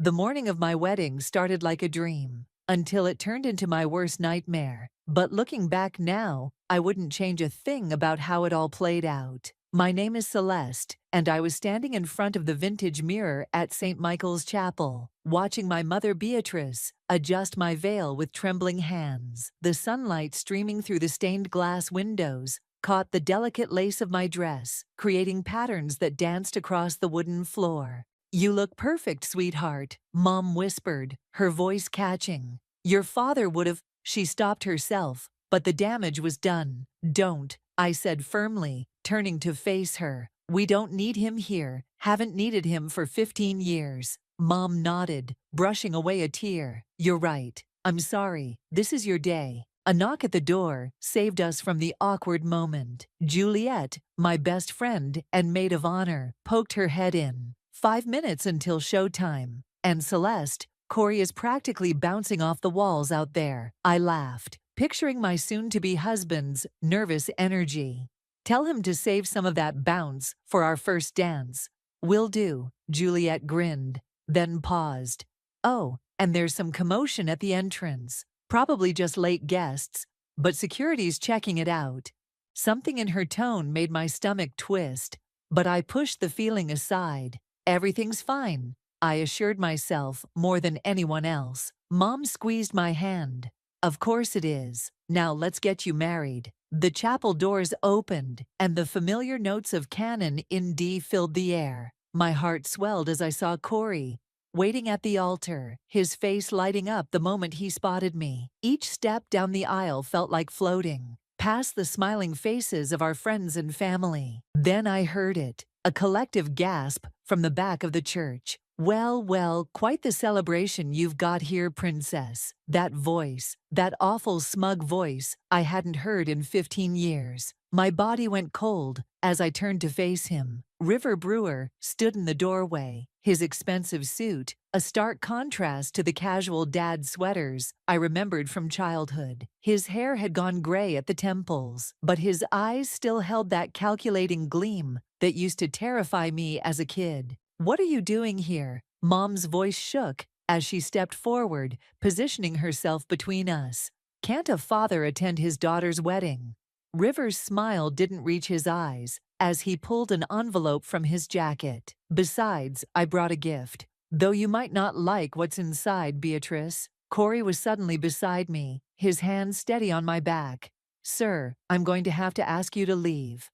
The morning of my wedding started like a dream, until it turned into my worst nightmare. But looking back now, I wouldn't change a thing about how it all played out. My name is Celeste, and I was standing in front of the vintage mirror at St. Michael's Chapel, watching my mother Beatrice adjust my veil with trembling hands. The sunlight streaming through the stained glass windows caught the delicate lace of my dress, creating patterns that danced across the wooden floor. "You look perfect, sweetheart," Mom whispered, her voice catching. "Your father would have—" She stopped herself, but the damage was done. "Don't," I said firmly, turning to face her. "We don't need him here, haven't needed him for 15 years. Mom nodded, brushing away a tear. "You're right. I'm sorry. This is your day." A knock at the door saved us from the awkward moment. Juliet, my best friend and maid of honor, poked her head in. 5 minutes until showtime. And Celeste, Corey is practically bouncing off the walls out there. I laughed, picturing my soon-to-be husband's nervous energy. "Tell him to save some of that bounce for our first dance." "Will do," Juliet grinned, then paused. "Oh, and there's some commotion at the entrance. Probably just late guests, but security's checking it out." Something in her tone made my stomach twist, but I pushed the feeling aside. "Everything's fine," I assured myself more than anyone else. Mom squeezed my hand. "Of course it is. Now let's get you married." The chapel doors opened, and the familiar notes of canon in D filled the air. My heart swelled as I saw Corey, waiting at the altar, his face lighting up the moment he spotted me. Each step down the aisle felt like floating, past the smiling faces of our friends and family. Then I heard it, a collective gasp from the back of the church. "Well, well, quite the celebration you've got here, princess." That voice, that awful smug voice, I hadn't heard in 15 years. My body went cold as I turned to face him. River Brewer stood in the doorway, his expensive suit a stark contrast to the casual dad sweaters I remembered from childhood. His hair had gone gray at the temples, but his eyes still held that calculating gleam that used to terrify me as a kid. "What are you doing here?" Mom's voice shook as she stepped forward, positioning herself between us. "Can't a father attend his daughter's wedding?" River's smile didn't reach his eyes as he pulled an envelope from his jacket. "Besides, I brought a gift. Though you might not like what's inside, Beatrice." Corey was suddenly beside me, his hand steady on my back. "Sir, I'm going to have to ask you to leave."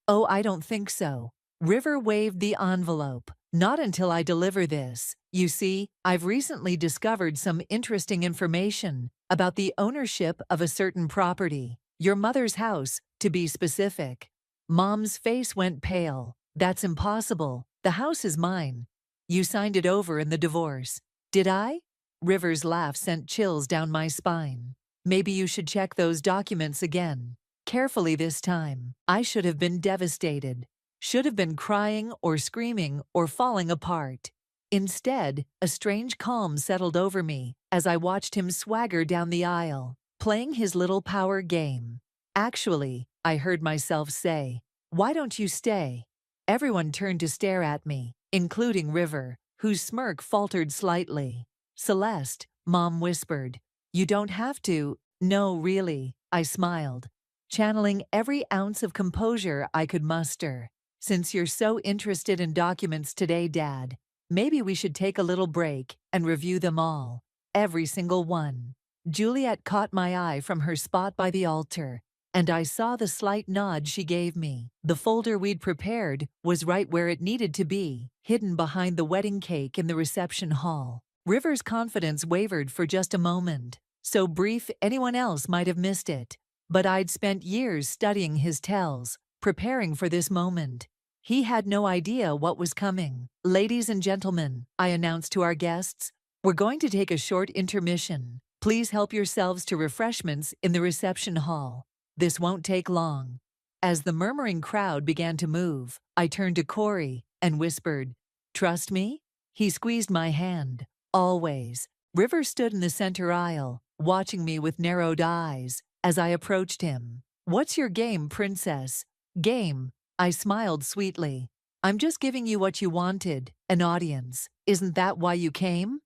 "Oh, I don't think so." River waved the envelope. "Not until I deliver this. You see, I've recently discovered some interesting information about the ownership of a certain property. Your mother's house, to be specific." Mom's face went pale. "That's impossible. The house is mine. You signed it over in the divorce." "Did I?" River's laugh sent chills down my spine. "Maybe you should check those documents again. Carefully this time." I should have been devastated. Should have been crying or screaming or falling apart. Instead, a strange calm settled over me as I watched him swagger down the aisle, playing his little power game. "Actually," I heard myself say, "why don't you stay?" Everyone turned to stare at me, including River, whose smirk faltered slightly. "Celeste," Mom whispered, "you don't have to." "No, really," I smiled, channeling every ounce of composure I could muster. "Since you're so interested in documents today, Dad, maybe we should take a little break and review them all. Every single one." Juliet caught my eye from her spot by the altar, and I saw the slight nod she gave me. The folder we'd prepared was right where it needed to be, hidden behind the wedding cake in the reception hall. River's confidence wavered for just a moment, so brief anyone else might have missed it. But I'd spent years studying his tells, preparing for this moment. He had no idea what was coming. "Ladies and gentlemen," I announced to our guests, "we're going to take a short intermission. Please help yourselves to refreshments in the reception hall. This won't take long." As the murmuring crowd began to move, I turned to Corey and whispered, "Trust me?" He squeezed my hand. "Always." River stood in the center aisle, watching me with narrowed eyes as I approached him. "What's your game, princess?" "Game?" I smiled sweetly. I'm just giving you what you wanted, an audience. Isn't that why you came?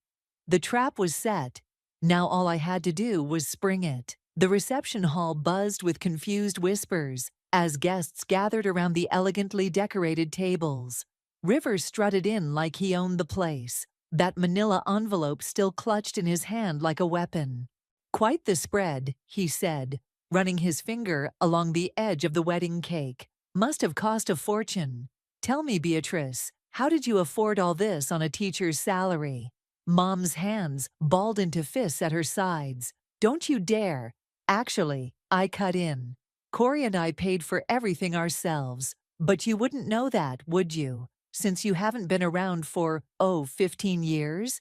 The trap was set. Now all I had to do was spring it. The reception hall buzzed with confused whispers as guests gathered around the elegantly decorated tables. Rivers strutted in like he owned the place, that manila envelope still clutched in his hand like a weapon. "Quite the spread," he said, running his finger along the edge of the wedding cake. "Must have cost a fortune. Tell me, Beatrice, how did you afford all this on a teacher's salary?" Mom's hands balled into fists at her sides. "Don't you dare. Actually, I cut in. Corey and I paid for everything ourselves. But you wouldn't know that, would you? Since you haven't been around for, 15 years?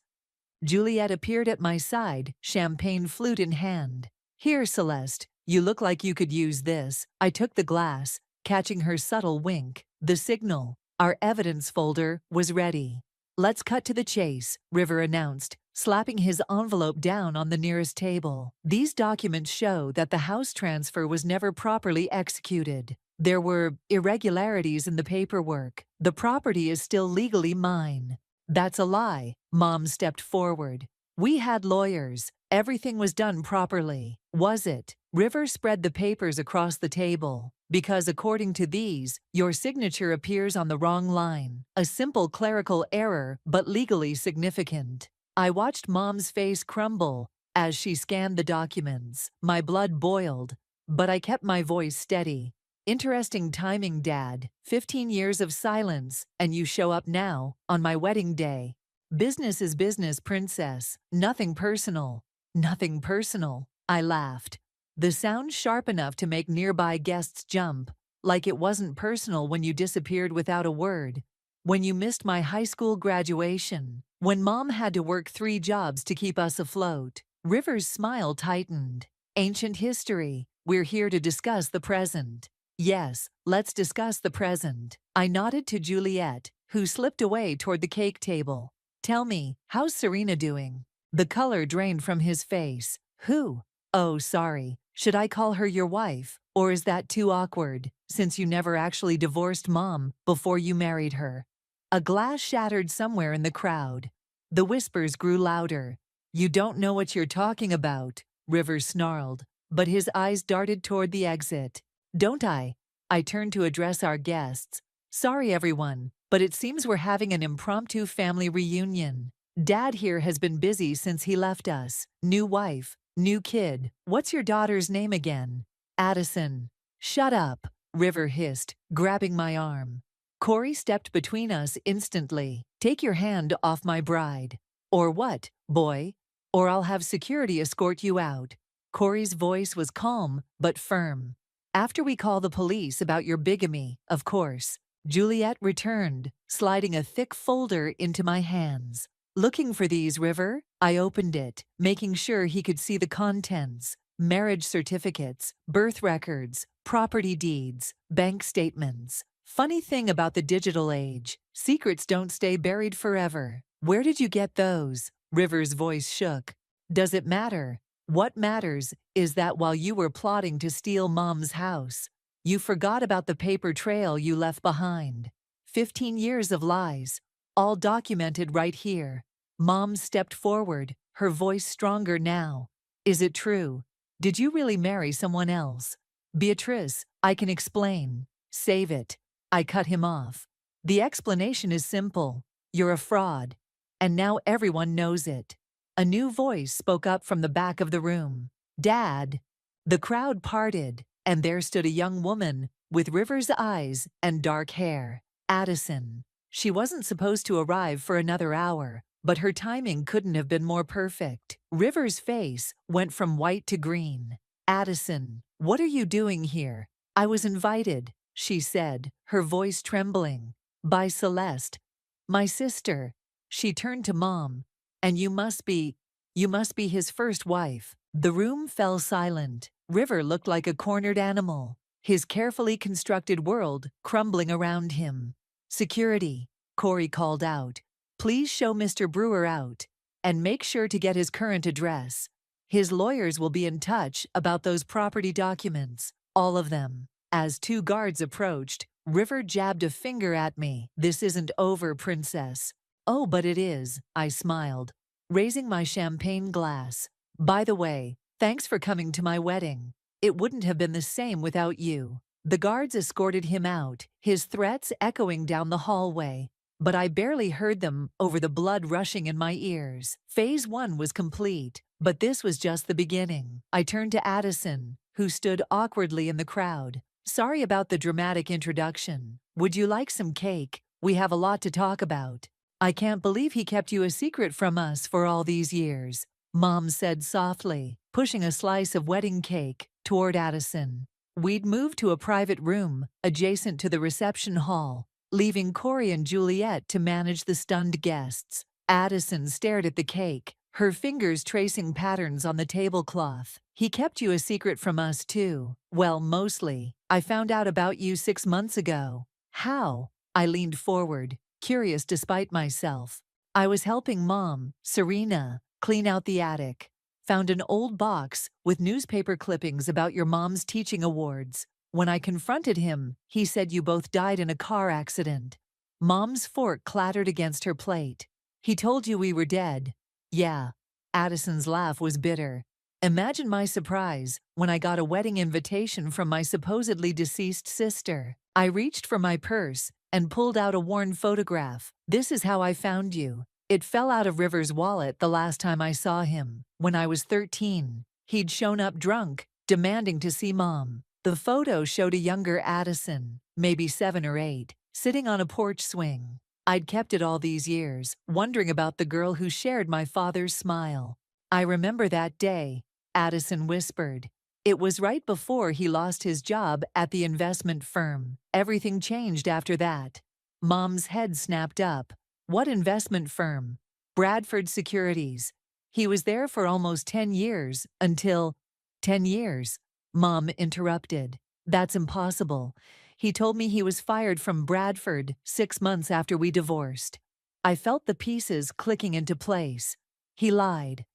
Juliet appeared at my side, champagne flute in hand. "Here, Celeste, you look like you could use this." I took the glass, catching her subtle wink. The signal. Our evidence folder was ready. "Let's cut to the chase," River announced, slapping his envelope down on the nearest table. "These documents show that the house transfer was never properly executed. There were irregularities in the paperwork. The property is still legally mine." "That's a lie." Mom stepped forward. "We had lawyers. Everything was done properly." "Was it?" River spread the papers across the table. "Because according to these, your signature appears on the wrong line. A simple clerical error, but legally significant." I watched Mom's face crumble as she scanned the documents. My blood boiled, but I kept my voice steady. "Interesting timing, Dad. 15 years of silence, and you show up now, on my wedding day. Business is business, Princess. Nothing personal." "Nothing personal," I laughed. The sound sharp enough to make nearby guests jump, like it wasn't personal when you disappeared without a word. When you missed my high school graduation. When Mom had to work 3 jobs to keep us afloat. River's smile tightened. "Ancient history. We're here to discuss the present." "Yes, let's discuss the present." I nodded to Juliet, who slipped away toward the cake table. "Tell me, how's Serena doing?" The color drained from his face. "Who?" "Oh, sorry. Should I call her your wife? Or is that too awkward, since you never actually divorced Mom before you married her?" A glass shattered somewhere in the crowd. The whispers grew louder. "You don't know what you're talking about," Rivers snarled, but his eyes darted toward the exit. "Don't I?" I turned to address our guests. "Sorry, everyone, but it seems we're having an impromptu family reunion. Dad here has been busy since he left us. New wife, new kid. What's your daughter's name again?" "Addison." "Shut up," River hissed, grabbing my arm. Corey stepped between us instantly. "Take your hand off my bride." "Or what, boy? Or I'll have security escort you out." Corey's voice was calm but firm. "After we call the police about your bigamy, of course." Juliet returned, sliding a thick folder into my hands. "Looking for these, River?" I opened it, making sure he could see the contents. Marriage certificates, birth records, property deeds, bank statements. Funny thing about the digital age, secrets don't stay buried forever. "Where did you get those?" River's voice shook. "Does it matter? What matters is that while you were plotting to steal Mom's house, you forgot about the paper trail you left behind. 15 years of lies, all documented right here." Mom stepped forward, her voice stronger now. "Is it true? Did you really marry someone else?" "Beatrice, I can explain." "Save it." I cut him off. "The explanation is simple. You're a fraud. And now everyone knows it." A new voice spoke up from the back of the room. "Dad." The crowd parted, and there stood a young woman with River's eyes and dark hair. Addison. She wasn't supposed to arrive for another hour, but her timing couldn't have been more perfect. River's face went from white to green. "Addison, what are you doing here?" "I was invited," she said, her voice trembling. "By Celeste, my sister." She turned to Mom. "And you must be his first wife." The room fell silent. River looked like a cornered animal, his carefully constructed world crumbling around him. "Security," Corey called out. "Please show Mr. Brewer out. And make sure to get his current address. His lawyers will be in touch about those property documents, all of them." As 2 guards approached, River jabbed a finger at me. This isn't over, princess. Oh, but it is, I smiled, raising my champagne glass. By the way, thanks for coming to my wedding. It wouldn't have been the same without you. The guards escorted him out, his threats echoing down the hallway. But I barely heard them over the blood rushing in my ears. Phase 1 was complete, but this was just the beginning. I turned to Addison, who stood awkwardly in the crowd. Sorry about the dramatic introduction. Would you like some cake? We have a lot to talk about. I can't believe he kept you a secret from us for all these years, Mom said softly, pushing a slice of wedding cake toward Addison. We'd moved to a private room adjacent to the reception hall, leaving Corey and Juliet to manage the stunned guests. Addison stared at the cake, her fingers tracing patterns on the tablecloth. He kept you a secret from us too. Well, mostly. I found out about you 6 months ago. How? I leaned forward, curious despite myself. I was helping Mom, Serena, clean out the attic. Found an old box with newspaper clippings about your mom's teaching awards. When I confronted him, he said you both died in a car accident. Mom's fork clattered against her plate. He told you we were dead. Yeah. Addison's laugh was bitter. Imagine my surprise when I got a wedding invitation from my supposedly deceased sister. I reached for my purse and pulled out a worn photograph. This is how I found you. It fell out of River's wallet the last time I saw him, when I was 13. He'd shown up drunk, demanding to see Mom. The photo showed a younger Addison, maybe 7 or 8, sitting on a porch swing. I'd kept it all these years, wondering about the girl who shared my father's smile. I remember that day, Addison whispered. It was right before he lost his job at the investment firm. Everything changed after that. Mom's head snapped up. What investment firm? Bradford Securities. He was there for almost 10 years, until… 10 years, Mom interrupted. That's impossible. He told me he was fired from Bradford 6 months after we divorced. I felt the pieces clicking into place. He lied.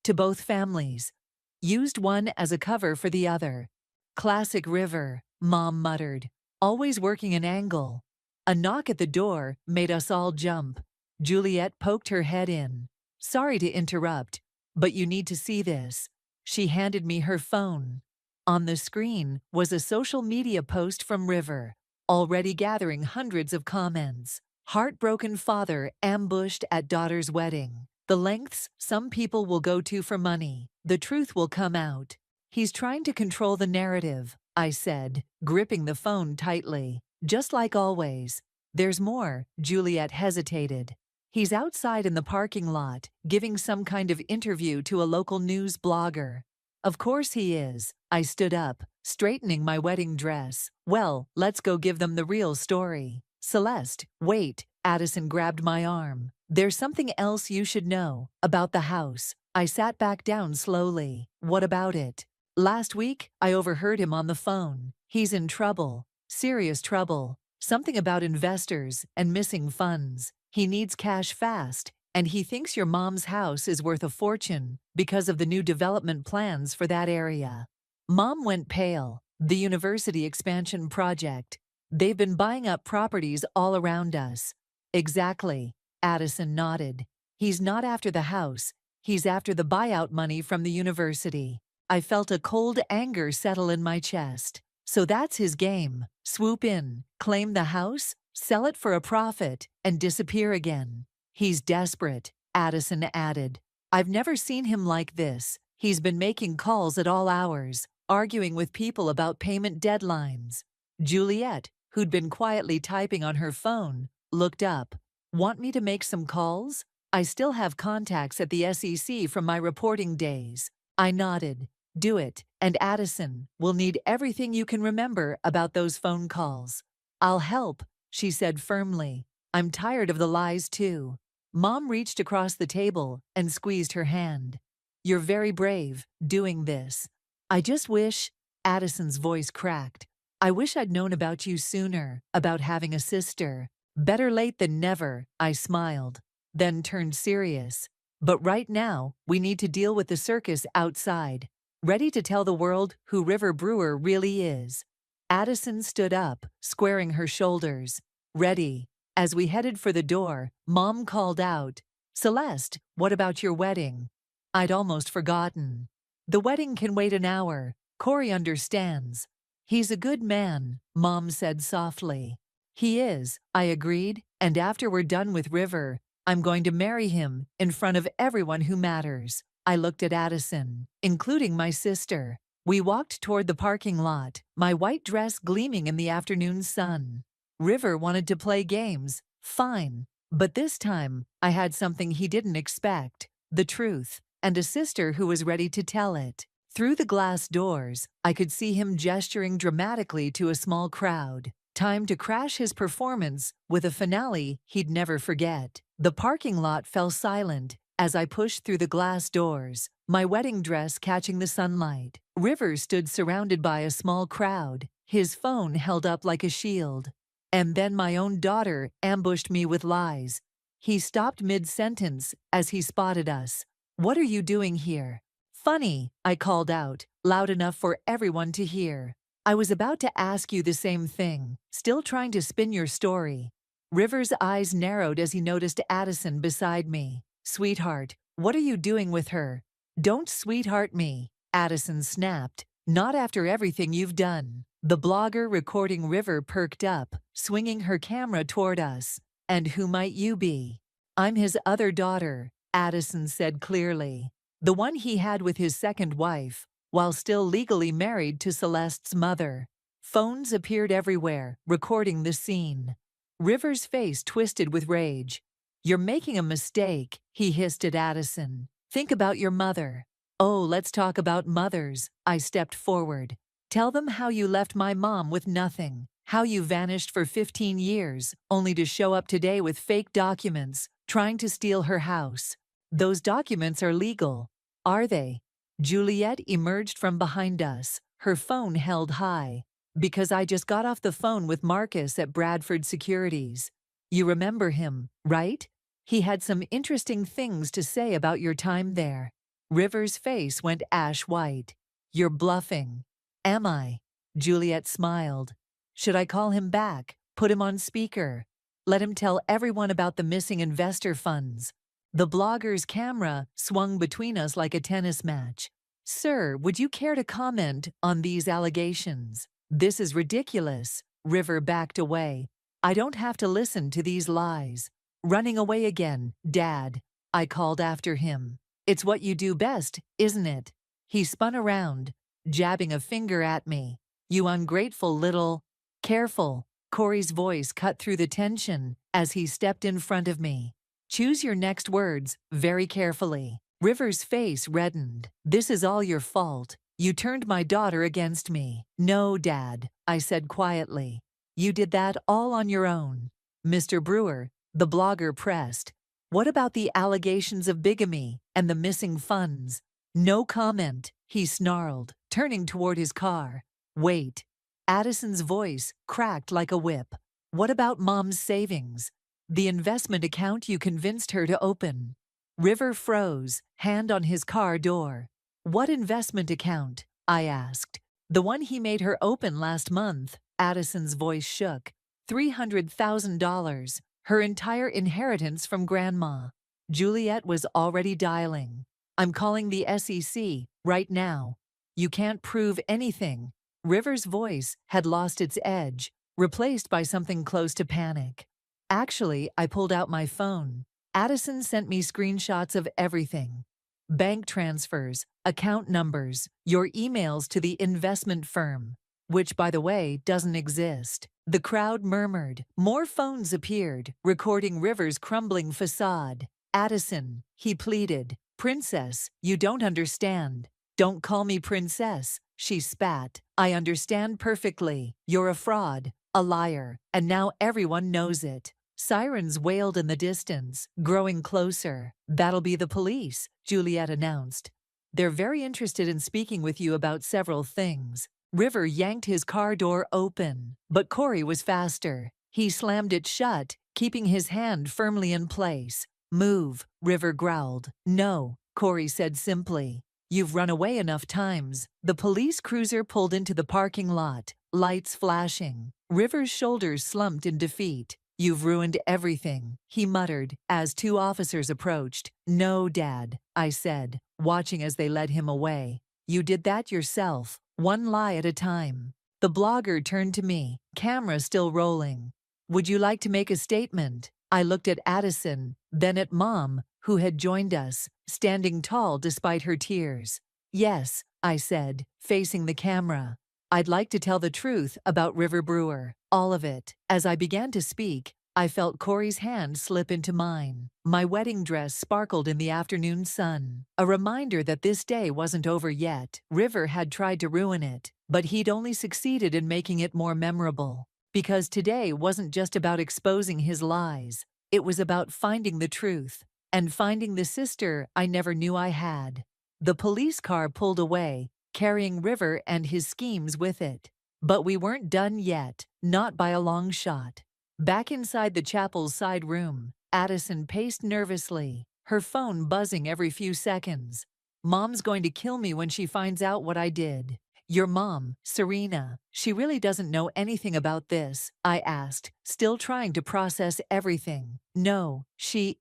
To both families. Used one as a cover for the other. Classic River, Mom muttered. Always working an angle. A knock at the door made us all jump. Juliet poked her head in. Sorry to interrupt, but you need to see this. She handed me her phone. On the screen was a social media post from River, already gathering hundreds of comments. Heartbroken father ambushed at daughter's wedding. The lengths some people will go to for money. The truth will come out. He's trying to control the narrative, I said, gripping the phone tightly. Just like always. There's more, Juliet hesitated. He's outside in the parking lot, giving some kind of interview to a local news blogger. Of course he is. I stood up, straightening my wedding dress. Well, let's go give them the real story. Celeste, wait, Addison grabbed my arm. There's something else you should know about the house. I sat back down slowly. What about it? Last week, I overheard him on the phone. He's in trouble. Serious trouble. Something about investors and missing funds. He needs cash fast, and he thinks your mom's house is worth a fortune because of the new development plans for that area. Mom went pale. The university expansion project. They've been buying up properties all around us. Exactly. Addison nodded. He's not after the house. He's after the buyout money from the university. I felt a cold anger settle in my chest. So that's his game. Swoop in, claim the house, sell it for a profit, and disappear again. He's desperate, Addison added. I've never seen him like this. He's been making calls at all hours, arguing with people about payment deadlines. Juliet, who'd been quietly typing on her phone, looked up. Want me to make some calls? I still have contacts at the SEC from my reporting days. I nodded. Do it, and Addison will need everything you can remember about those phone calls. I'll help, she said firmly. I'm tired of the lies too. Mom reached across the table and squeezed her hand. You're very brave, doing this. I just wish, Addison's voice cracked. I wish I'd known about you sooner, about having a sister. Better late than never, I smiled, then turned serious. But right now, we need to deal with the circus outside. Ready to tell the world who River Brewer really is. Addison stood up, squaring her shoulders. Ready. As we headed for the door, Mom called out, "Celeste, what about your wedding?" I'd almost forgotten. "The wedding can wait an hour. Corey understands." "He's a good man," Mom said softly. "He is," I agreed, "and after we're done with River, I'm going to marry him in front of everyone who matters." I looked at Addison, including my sister. We walked toward the parking lot, my white dress gleaming in the afternoon sun. River wanted to play games, fine. But this time, I had something he didn't expect, the truth, and a sister who was ready to tell it. Through the glass doors, I could see him gesturing dramatically to a small crowd. Time to crash his performance with a finale he'd never forget. The parking lot fell silent as I pushed through the glass doors, my wedding dress catching the sunlight. River stood surrounded by a small crowd, his phone held up like a shield. And then my own daughter ambushed me with lies. He stopped mid-sentence as he spotted us. "What are you doing here?" "Funny," I called out, loud enough for everyone to hear. "I was about to ask you the same thing, still trying to spin your story." River's eyes narrowed as he noticed Addison beside me. "Sweetheart, what are you doing with her?" "Don't sweetheart me," Addison snapped. "Not after everything you've done." The blogger recording River perked up, swinging her camera toward us. "And who might you be?" "I'm his other daughter," Addison said clearly. "The one he had with his second wife, while still legally married to Celeste's mother." Phones appeared everywhere, recording the scene. River's face twisted with rage. "You're making a mistake," he hissed at Addison. "Think about your mother." "Oh, let's talk about mothers." I stepped forward. "Tell them how you left my mom with nothing, how you vanished for 15 years, only to show up today with fake documents, trying to steal her house." "Those documents are legal." "Are they?" Juliet emerged from behind us, her phone held high. "Because I just got off the phone with Marcus at Bradford Securities. You remember him, right? He had some interesting things to say about your time there." River's face went ash white. "You're bluffing." "Am I?" Juliet smiled. "Should I call him back, put him on speaker, let him tell everyone about the missing investor funds?" The blogger's camera swung between us like a tennis match. "Sir, would you care to comment on these allegations?" "This is ridiculous." River backed away. "I don't have to listen to these lies." "Running away again, Dad," I called after him. "It's what you do best, isn't it?" He spun around, jabbing a finger at me. "You ungrateful little—" "Careful." Corey's voice cut through the tension as he stepped in front of me. "Choose your next words very carefully." River's face reddened. "This is all your fault. You turned my daughter against me." "No, Dad," I said quietly. "You did that all on your own." "Mr. Brewer," the blogger pressed, "what about the allegations of bigamy and the missing funds?" "No comment," he snarled, turning toward his car. "Wait." Addison's voice cracked like a whip. "What about Mom's savings? The investment account you convinced her to open?" River froze, hand on his car door. "What investment account?" I asked. "The one he made her open last month." Addison's voice shook. $300,000. Her entire inheritance from Grandma. Juliet was already dialing. "I'm calling the SEC right now." "You can't prove anything." River's voice had lost its edge, replaced by something close to panic. "Actually, I pulled out my phone. Addison sent me screenshots of everything. Bank transfers, account numbers, your emails to the investment firm, which, by the way, doesn't exist." The crowd murmured. More phones appeared, recording River's crumbling facade. "Addison," he pleaded. "Princess, you don't understand." "Don't call me princess," she spat. "I understand perfectly. You're a fraud, a liar, and now everyone knows it." Sirens wailed in the distance, growing closer. "That'll be the police," Juliet announced. "They're very interested in speaking with you about several things." River yanked his car door open, but Corey was faster. He slammed it shut, keeping his hand firmly in place. "Move," River growled. "No," Corey said simply. You've run away enough times. The police cruiser pulled into the parking lot, lights flashing. River's shoulders slumped in defeat. You've ruined everything, he muttered as two officers approached. No, Dad, I said, watching as they led him away. You did that yourself, one lie at a time. The blogger turned to me, camera still rolling. Would you like to make a statement? I looked at Addison, then at Mom, who had joined us, standing tall despite her tears. Yes, I said, facing the camera. I'd like to tell the truth about River Brewer, all of it. As I began to speak, I felt Corey's hand slip into mine. My wedding dress sparkled in the afternoon sun, a reminder that this day wasn't over yet. River had tried to ruin it, but he'd only succeeded in making it more memorable. Because today wasn't just about exposing his lies, it was about finding the truth, and finding the sister I never knew I had. The police car pulled away, carrying River and his schemes with it. But we weren't done yet, not by a long shot. Back inside the chapel's side room, Addison paced nervously, her phone buzzing every few seconds. Mom's going to kill me when she finds out what I did. Your mom, Serena, she really doesn't know anything about this, I asked, still trying to process everything. No,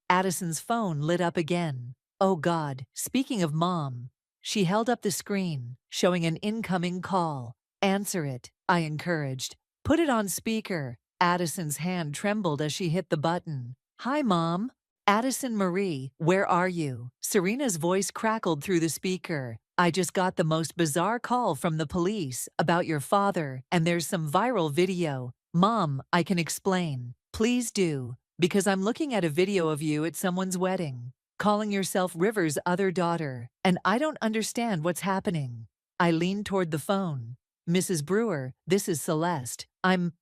Addison's phone lit up again. Oh God, speaking of Mom. She held up the screen, showing an incoming call. Answer it, I encouraged. Put it on speaker. Addison's hand trembled as she hit the button. Hi, Mom. Addison Marie, where are you? Serena's voice crackled through the speaker. I just got the most bizarre call from the police about your father, and there's some viral video. Mom, I can explain. Please do, because I'm looking at a video of you at someone's wedding, calling yourself River's other daughter, and I don't understand what's happening. I leaned toward the phone. Mrs. Brewer, this is Celeste. I'm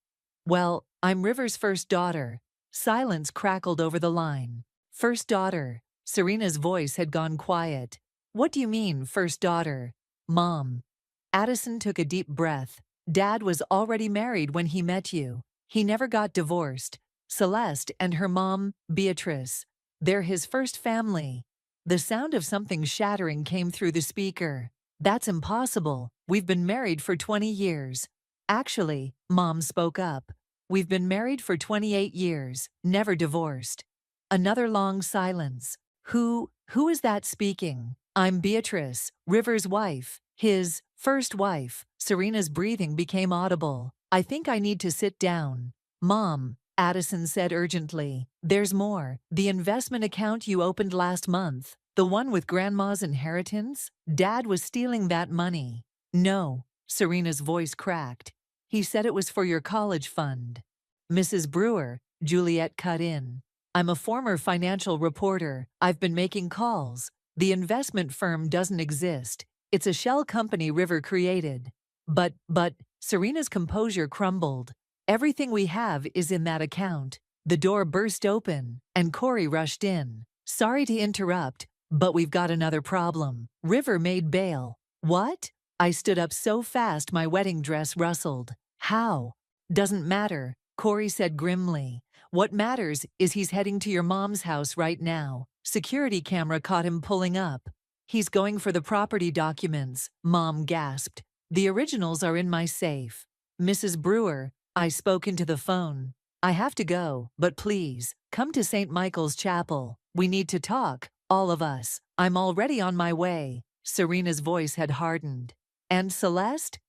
River's first daughter. Silence crackled over the line. First daughter. Serena's voice had gone quiet. What do you mean, first daughter? Mom. Addison took a deep breath. Dad was already married when he met you. He never got divorced. Celeste and her mom, Beatrice. They're his first family. The sound of something shattering came through the speaker. That's impossible. We've been married for 20 years. Actually, Mom spoke up. We've been married for 28 years, never divorced. Another long silence. Who is that speaking? I'm Beatrice, River's wife, his first wife. Serena's breathing became audible. I think I need to sit down. Mom, Addison said urgently. There's more. The investment account you opened last month, the one with Grandma's inheritance? Dad was stealing that money. No, Serena's voice cracked. He said it was for your college fund. Mrs. Brewer, Juliet cut in. I'm a former financial reporter. I've been making calls. The investment firm doesn't exist. It's a shell company River created. But, Serena's composure crumbled. Everything we have is in that account. The door burst open, and Corey rushed in. Sorry to interrupt, but we've got another problem. River made bail. What? I stood up so fast my wedding dress rustled. How? Doesn't matter, Corey said grimly. What matters is he's heading to your mom's house right now. Security camera caught him pulling up. He's going for the property documents, Mom gasped. The originals are in my safe. Mrs. Brewer, I spoke into the phone. I have to go, but please, come to St. Michael's Chapel. We need to talk, all of us. I'm already on my way. Serena's voice had hardened. And Celeste?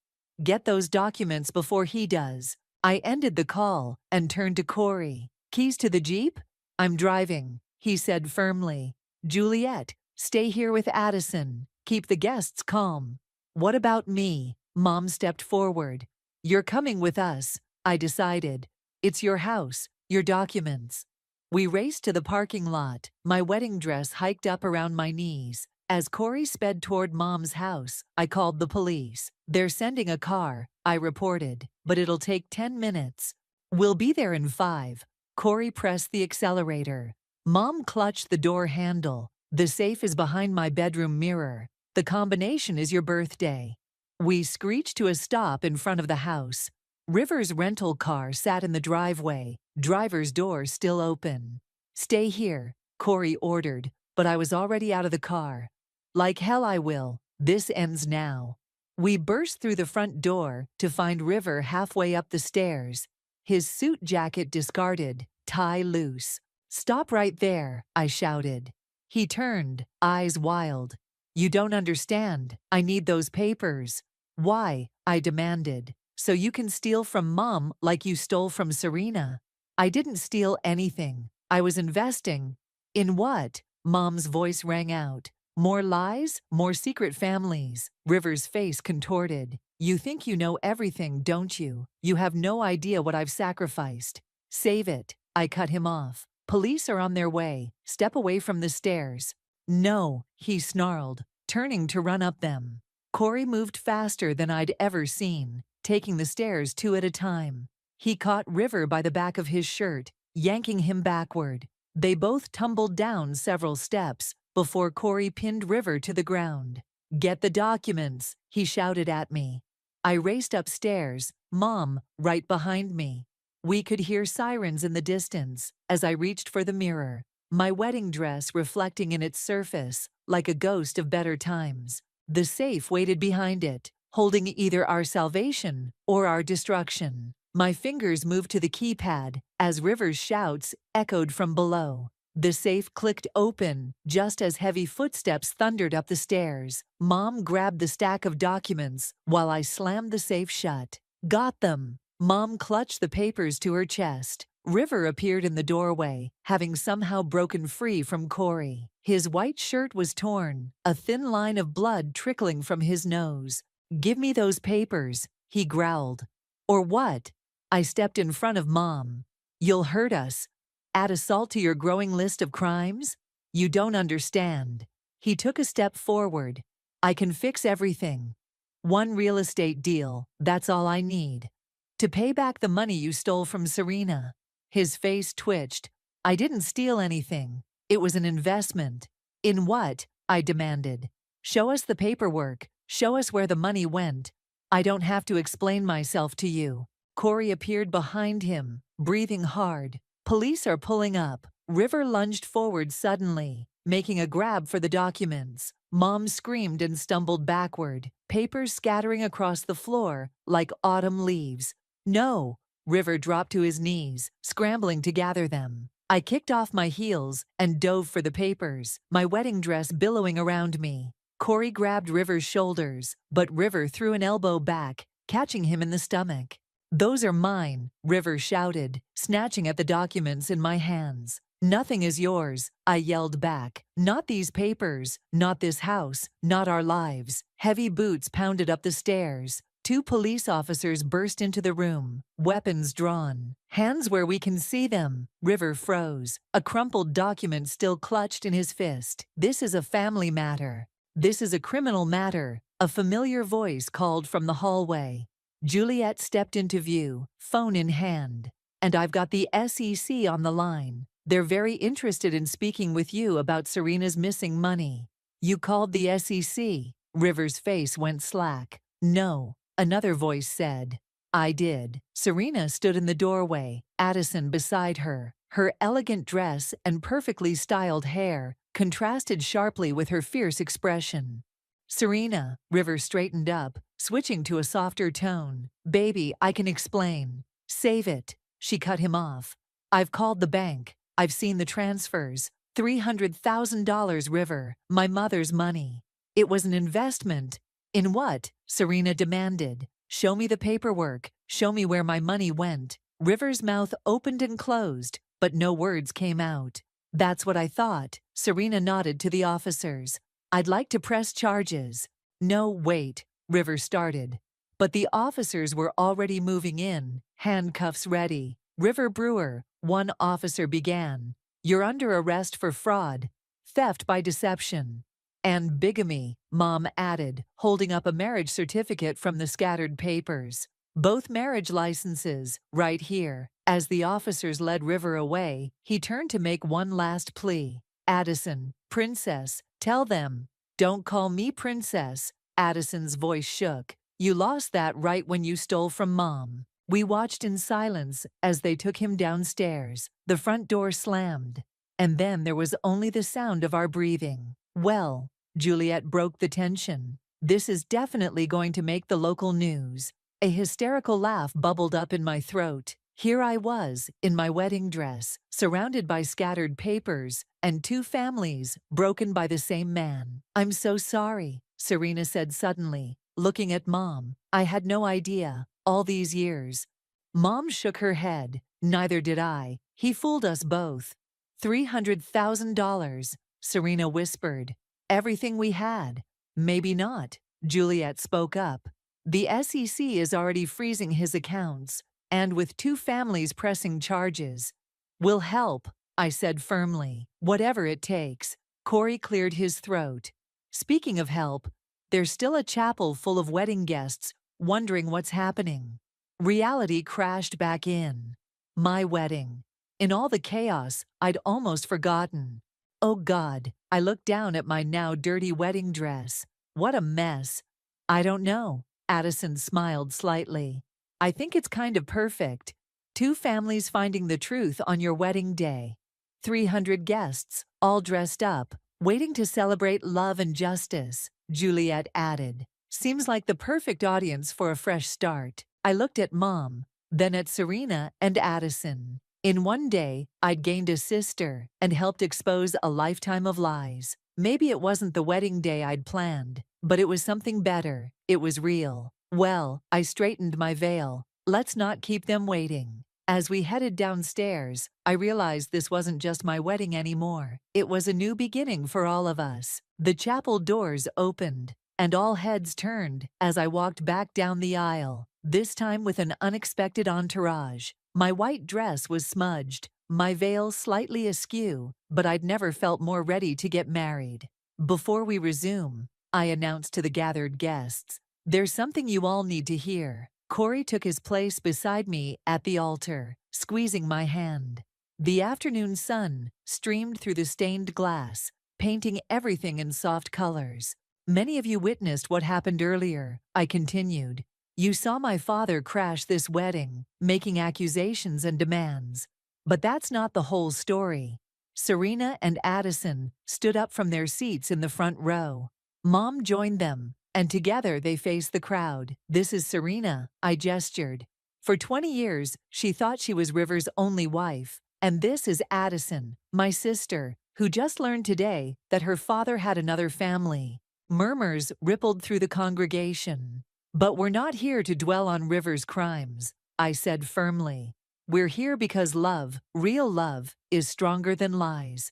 Get those documents before he does. I ended the call and turned to Corey. Keys to the Jeep? I'm driving, he said firmly. Juliet, stay here with Addison. Keep the guests calm. What about me? Mom stepped forward. You're coming with us, I decided. It's your house, your documents. We raced to the parking lot, my wedding dress hiked up around my knees. As Corey sped toward Mom's house, I called the police. They're sending a car, I reported, but it'll take 10 minutes. We'll be there in 5. Corey pressed the accelerator. Mom clutched the door handle. The safe is behind my bedroom mirror. The combination is your birthday. We screeched to a stop in front of the house. River's rental car sat in the driveway, driver's door still open. Stay here, Corey ordered, but I was already out of the car. Like hell I will, This ends now. We burst through the front door to find River halfway up the stairs, his suit jacket discarded, tie loose. "Stop right there," I shouted. He turned, eyes wild. "You don't understand. I need those papers." "Why?" I demanded. "So you can steal from Mom like you stole from Serena." "I didn't steal anything. I was investing." "In what?" Mom's voice rang out. "More lies? More secret families?" River's face contorted. "You think you know everything, don't you? You have no idea what I've sacrificed." "Save it." I cut him off. "Police are on their way. Step away from the stairs." "No," he snarled, turning to run up them. Corey moved faster than I'd ever seen, taking the stairs two at a time. He caught River by the back of his shirt, yanking him backward. They both tumbled down several steps before Corey pinned River to the ground. "Get the documents," he shouted at me. I raced upstairs, Mom right behind me. We could hear sirens in the distance as I reached for the mirror, my wedding dress reflecting in its surface like a ghost of better times. The safe waited behind it, holding either our salvation or our destruction. My fingers moved to the keypad as River's shouts echoed from below. The safe clicked open just as heavy footsteps thundered up the stairs. Mom grabbed the stack of documents while I slammed the safe shut. "Got them." Mom clutched the papers to her chest. River appeared in the doorway, having somehow broken free from Corey. His white shirt was torn, a thin line of blood trickling from his nose. "Give me those papers," he growled. "Or what?" I stepped in front of Mom. "You'll hurt us. Add assault to your growing list of crimes? You don't understand." He took a step forward. "I can fix everything. One real estate deal, that's all I need. To pay back the money you stole from Serena." His face twitched. "I didn't steal anything. It was an investment." "In what?" I demanded. "Show us the paperwork. Show us where the money went." "I don't have to explain myself to you." Corey appeared behind him, breathing hard. "Police are pulling up." River lunged forward suddenly, making a grab for the documents. Mom screamed and stumbled backward, papers scattering across the floor like autumn leaves. "No!" River dropped to his knees, scrambling to gather them. I kicked off my heels and dove for the papers, my wedding dress billowing around me. Corey grabbed River's shoulders, but River threw an elbow back, catching him in the stomach. "Those are mine," River shouted, snatching at the documents in my hands. "Nothing is yours," I yelled back. "Not these papers, not this house, not our lives." Heavy boots pounded up the stairs. Two police officers burst into the room, weapons drawn. "Hands where we can see them." River froze, a crumpled document still clutched in his fist. "This is a family matter. This is a criminal matter," a familiar voice called from the hallway. Juliet stepped into view, phone in hand. "And I've got the SEC on the line. They're very interested in speaking with you about Serena's missing money." "You called the SEC?" River's face went slack. "No," another voice said. "I did." Serena stood in the doorway, Addison beside her. Her elegant dress and perfectly styled hair contrasted sharply with her fierce expression. "Serena," River straightened up, switching to a softer tone. "Baby, I can explain." "Save it." She cut him off. "I've called the bank. I've seen the transfers. $300,000, River, my mother's money. It was an investment." "In what?" Serena demanded. "Show me the paperwork. Show me where my money went." River's mouth opened and closed, but no words came out. "That's what I thought." Serena nodded to the officers. "I'd like to press charges." "No, wait," River started. But the officers were already moving in, handcuffs ready. "River Brewer," one officer began, "you're under arrest for fraud, theft by deception, and bigamy," Mom added, holding up a marriage certificate from the scattered papers. "Both marriage licenses, right here." As the officers led River away, he turned to make one last plea. "Addison, Princess, tell them." "Don't call me Princess." Addison's voice shook. "You lost that right when you stole from Mom." We watched in silence as they took him downstairs. The front door slammed, and then there was only the sound of our breathing. "Well," Juliet broke the tension, This is definitely going to make the local news. A hysterical laugh bubbled up in my throat. Here I was, in my wedding dress, surrounded by scattered papers, and two families, broken by the same man. "I'm so sorry," Serena said suddenly, looking at Mom. "I had no idea, all these years." Mom shook her head. "Neither did I. He fooled us both." $300,000, Serena whispered. "Everything we had." "Maybe not," Juliet spoke up. "The SEC is already freezing his accounts, and with two families pressing charges." "We'll help," I said firmly. "Whatever it takes." Corey cleared his throat. "Speaking of help, there's still a chapel full of wedding guests wondering what's happening." Reality crashed back in. My wedding. In all the chaos, I'd almost forgotten. Oh God, I looked down at my now dirty wedding dress. What a mess. "I don't know," Addison smiled slightly. "I think it's kind of perfect. Two families finding the truth on your wedding day. 300 guests, all dressed up, waiting to celebrate love and justice," Juliet added. "Seems like the perfect audience for a fresh start." I looked at Mom, then at Serena and Addison. In one day, I'd gained a sister and helped expose a lifetime of lies. Maybe it wasn't the wedding day I'd planned, but it was something better. It was real. Well, I straightened my veil. Let's not keep them waiting. As we headed downstairs, I realized this wasn't just my wedding anymore. It was a new beginning for all of us. The chapel doors opened, and all heads turned as I walked back down the aisle, this time with an unexpected entourage. My white dress was smudged, my veil slightly askew, but I'd never felt more ready to get married. "Before we resume," I announced to the gathered guests, "there's something you all need to hear." Corey took his place beside me at the altar, squeezing my hand. The afternoon sun streamed through the stained glass, painting everything in soft colors. "Many of you witnessed what happened earlier," I continued. "You saw my father crash this wedding, making accusations and demands. But that's not the whole story." Serena and Addison stood up from their seats in the front row. Mom joined them, and together they faced the crowd. "This is Serena," I gestured. "For 20 years, she thought she was River's only wife. And this is Addison, my sister, who just learned today that her father had another family." Murmurs rippled through the congregation. "But we're not here to dwell on River's crimes," I said firmly. "We're here because love, real love, is stronger than lies.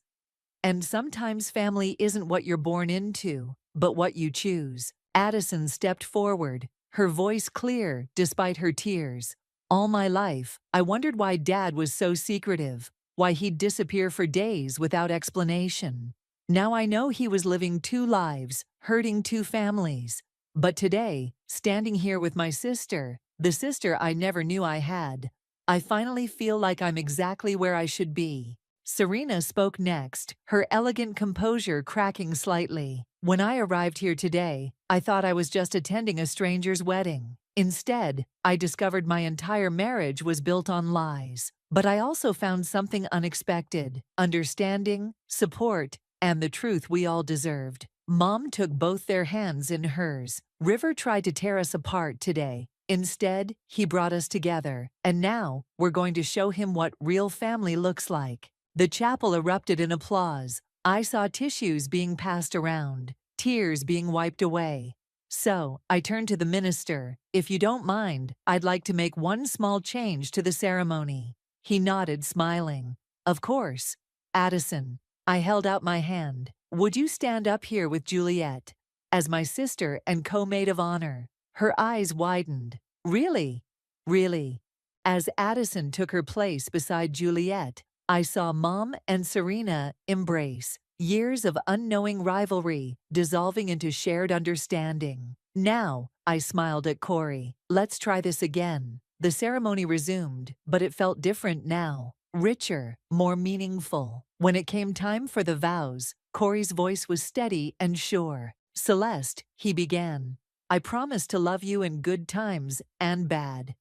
And sometimes family isn't what you're born into, but what you choose." Addison stepped forward, her voice clear despite her tears. "All my life, I wondered why Dad was so secretive, why he'd disappear for days without explanation. Now I know he was living two lives, hurting two families. But today, standing here with my sister, the sister I never knew I had, I finally feel like I'm exactly where I should be." Serena spoke next, her elegant composure cracking slightly. "When I arrived here today, I thought I was just attending a stranger's wedding. Instead, I discovered my entire marriage was built on lies. But I also found something unexpected: understanding, support, and the truth we all deserved." Mom took both their hands in hers. "River tried to tear us apart today. Instead, he brought us together. And now, we're going to show him what real family looks like." The chapel erupted in applause. I saw tissues being passed around, tears being wiped away. So, I turned to the minister. "If you don't mind, I'd like to make one small change to the ceremony." He nodded, smiling. "Of course." "Addison." I held out my hand. "Would you stand up here with Juliet, as my sister and co-maid of honor?" Her eyes widened. "Really? Really?" As Addison took her place beside Juliet, I saw Mom and Serena embrace, years of unknowing rivalry dissolving into shared understanding. "Now," I smiled at Corey, "let's try this again." The ceremony resumed, but it felt different now, richer, more meaningful. When it came time for the vows, Corey's voice was steady and sure. "Celeste," he began, "I promise to love you in good times and bad."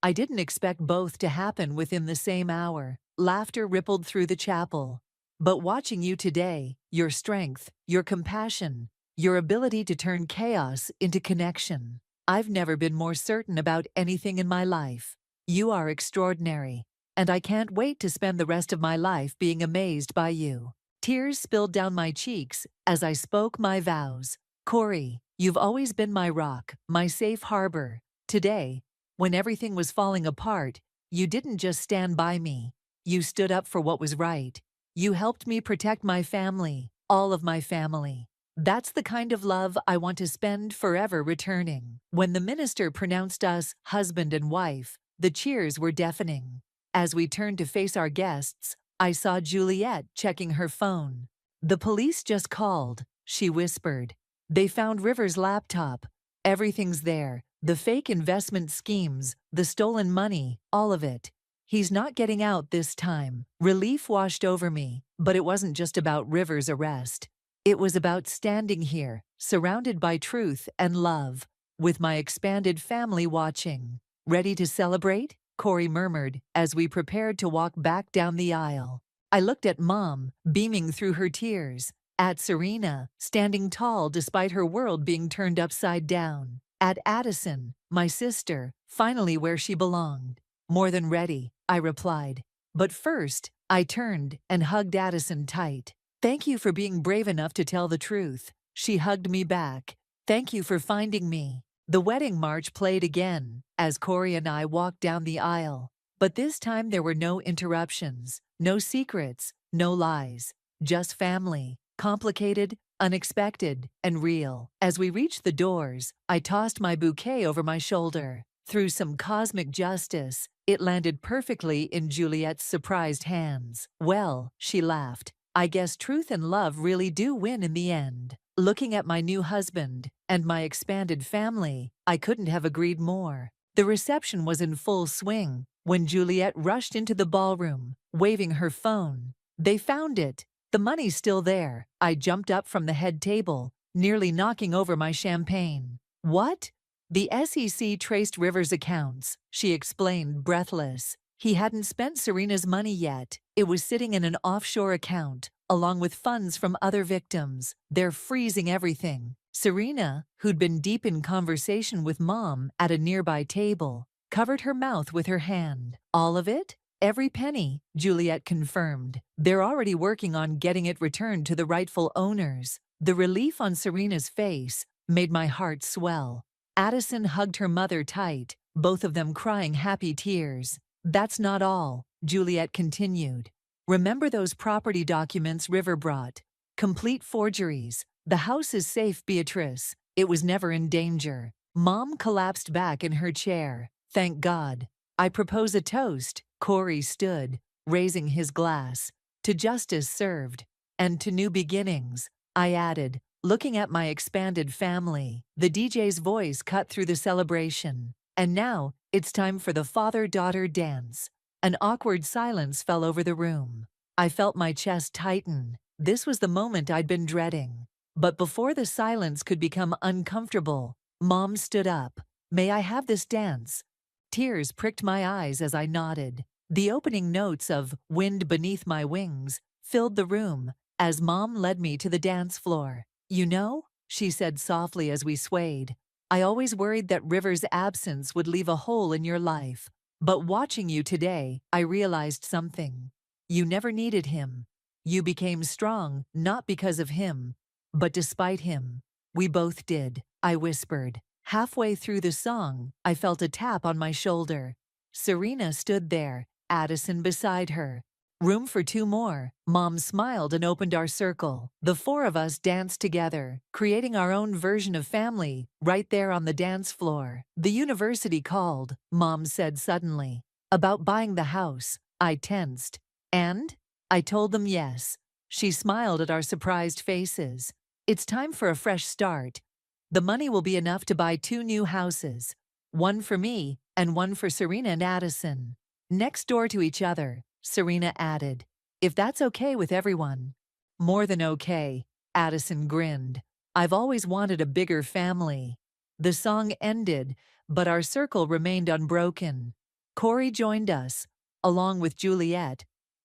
I didn't expect both to happen within the same hour. Laughter rippled through the chapel. "But watching you today, your strength, your compassion, your ability to turn chaos into connection. I've never been more certain about anything in my life. You are extraordinary, and I can't wait to spend the rest of my life being amazed by you. Tears spilled down my cheeks as I spoke my vows. Corey, you've always been my rock, my safe harbor. Today, when everything was falling apart, you didn't just stand by me. You stood up for what was right. You helped me protect my family, all of my family. That's the kind of love I want to spend forever returning. When the minister pronounced us husband and wife, the cheers were deafening. As we turned to face our guests, I saw Juliet checking her phone. The police just called, she whispered. They found River's laptop. Everything's there. The fake investment schemes, the stolen money, all of it. He's not getting out this time. Relief washed over me, but it wasn't just about River's arrest. It was about standing here, surrounded by truth and love, with my expanded family watching. Ready to celebrate? Corey murmured as we prepared to walk back down the aisle. I looked at Mom, beaming through her tears, at Serena, standing tall despite her world being turned upside down, at Addison, my sister, finally where she belonged. More than ready, I replied. But first, I turned and hugged Addison tight. Thank you for being brave enough to tell the truth. She hugged me back. Thank you for finding me. The wedding march played again as Corey and I walked down the aisle. But this time there were no interruptions, no secrets, no lies. Just family, complicated, unexpected, and real. As we reached the doors, I tossed my bouquet over my shoulder. Through some cosmic justice, it landed perfectly in Juliet's surprised hands. Well, she laughed. I guess truth and love really do win in the end. Looking at my new husband and my expanded family, I couldn't have agreed more. The reception was in full swing when Juliet rushed into the ballroom, waving her phone. They found it. The money's still there. I jumped up from the head table, nearly knocking over my champagne. What? The SEC traced River's accounts, she explained, breathless. He hadn't spent Serena's money yet. It was sitting in an offshore account, along with funds from other victims. They're freezing everything. Serena, who'd been deep in conversation with Mom at a nearby table, covered her mouth with her hand. All of it? Every penny, Juliet confirmed. They're already working on getting it returned to the rightful owners. The relief on Serena's face made my heart swell. Addison hugged her mother tight, both of them crying happy tears. That's not all, Juliet continued. Remember those property documents River brought? Complete forgeries. The house is safe, Beatrice. It was never in danger. Mom collapsed back in her chair. Thank God. I propose a toast. Corey stood, raising his glass. To justice served. And to new beginnings, I added, looking at my expanded family. The DJ's voice cut through the celebration. And now, it's time for the father-daughter dance. An awkward silence fell over the room. I felt my chest tighten. This was the moment I'd been dreading. But before the silence could become uncomfortable, Mom stood up. May I have this dance? Tears pricked my eyes as I nodded. The opening notes of Wind Beneath My Wings filled the room as Mom led me to the dance floor. You know, she said softly as we swayed, I always worried that River's absence would leave a hole in your life. But watching you today, I realized something. You never needed him. You became strong, not because of him, but despite him. We both did, I whispered. Halfway through the song, I felt a tap on my shoulder. Serena stood there, Addison beside her. Room for two more. Mom smiled and opened our circle. The four of us danced together, creating our own version of family, right there on the dance floor. The university called, Mom said suddenly. About buying the house. I tensed. And? I told them yes. She smiled at our surprised faces. It's time for a fresh start. The money will be enough to buy 2 new houses. One for me and one for Serena and Addison. Next door to each other. Serena added, if that's okay with everyone. More than okay, Addison grinned. I've always wanted a bigger family. The song ended, but our circle remained unbroken. Corey joined us, along with Juliet,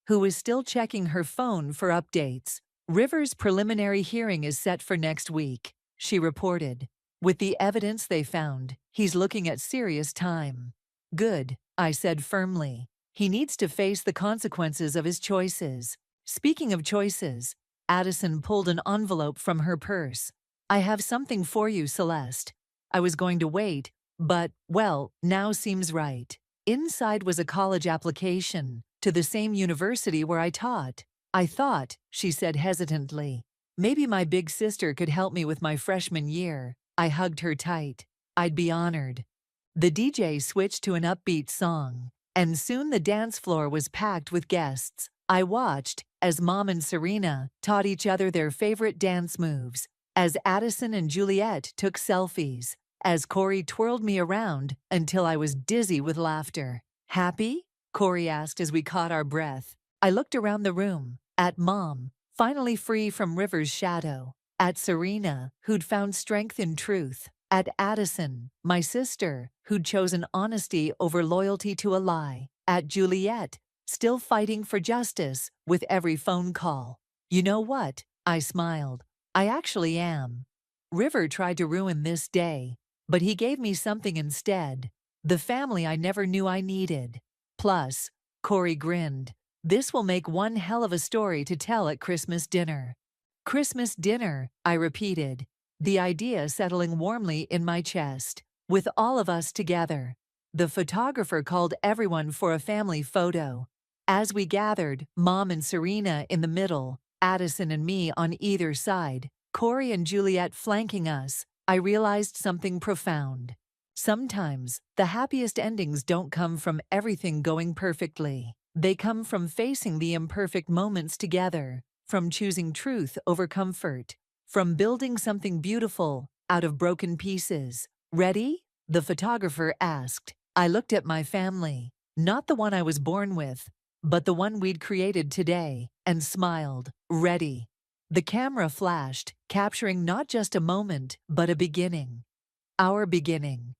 who was still checking her phone for updates. River's preliminary hearing is set for next week. she reported. With the evidence they found, he's looking at serious time. Good, I said firmly. He needs to face the consequences of his choices. Speaking of choices, Addison pulled an envelope from her purse. I have something for you, Celeste. I was going to wait, but, well, now seems right. Inside was a college application to the same university where I taught. I thought, she said hesitantly, maybe my big sister could help me with my freshman year. I hugged her tight. I'd be honored. The DJ switched to an upbeat song, and soon the dance floor was packed with guests. I watched as Mom and Serena taught each other their favorite dance moves, as Addison and Juliet took selfies, as Corey twirled me around until I was dizzy with laughter. Happy? Corey asked as we caught our breath. I looked around the room, at Mom, finally free from River's shadow, at Serena, who'd found strength in truth, at Addison, my sister, who'd chosen honesty over loyalty to a lie, at Juliet, still fighting for justice with every phone call. You know what? I smiled. I actually am. River tried to ruin this day, but he gave me something instead. The family I never knew I needed. Plus, Corey grinned, this will make one hell of a story to tell at Christmas dinner. Christmas dinner, I repeated, the idea settling warmly in my chest. With all of us together. The photographer called everyone for a family photo. As we gathered, Mom and Serena in the middle, Addison and me on either side, Corey and Juliet flanking us, I realized something profound. Sometimes, the happiest endings don't come from everything going perfectly. They come from facing the imperfect moments together, from choosing truth over comfort, from building something beautiful out of broken pieces. Ready? The photographer asked. I looked at my family, not the one I was born with, but the one we'd created today, and smiled. Ready. The camera flashed, capturing not just a moment, but a beginning. Our beginning.